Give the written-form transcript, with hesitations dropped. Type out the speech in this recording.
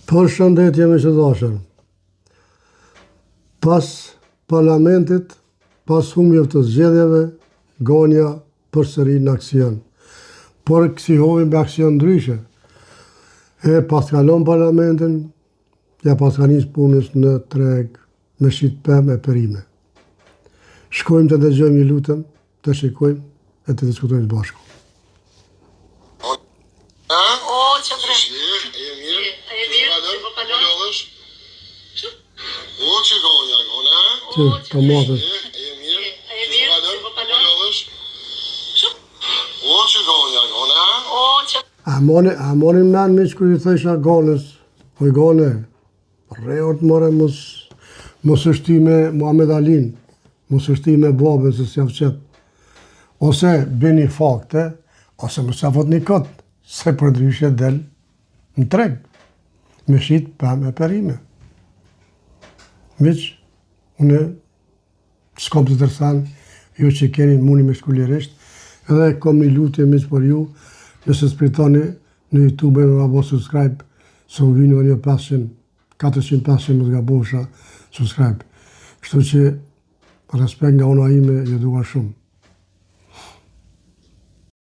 Për shëndetje me që dashër. Pas parlamentit, pas humjeve të zgjedhjeve, gonja përsëri në aksion. Por kësihovi me aksion ndryshe. E pas kalon parlamentin, ja pas ka njës punës në treg me shqit pëmë e perime. Shkojmë të dëgjojmë një lutëm, të shikojmë e të diskutojmë bashku. O, që bre. E mirë, që po kalon. O, që gonja, gona. Që të matës. E mirë, që po kalon. O, që gonja, gona. O, që... A monim në me që kërë i thësha gonës, oj gone, reot more mos është me Muhammed Alin, mos është me babën se s'ja fqet. Ose bëni fakte, ose mos ja fot një këtë, se për ndryshe del në treg, me shqit pëmë e perime. Miq, une s'kom të tërthan, ju që keni muni me shkullirisht, edhe kom një lutje miq për ju, nëse s'pritoni në YouTube e me ma bo subscribe, se më vini një 400-500 më të gabosha subscribe. Kështu që respekt nga ona ime, ju dua shumë.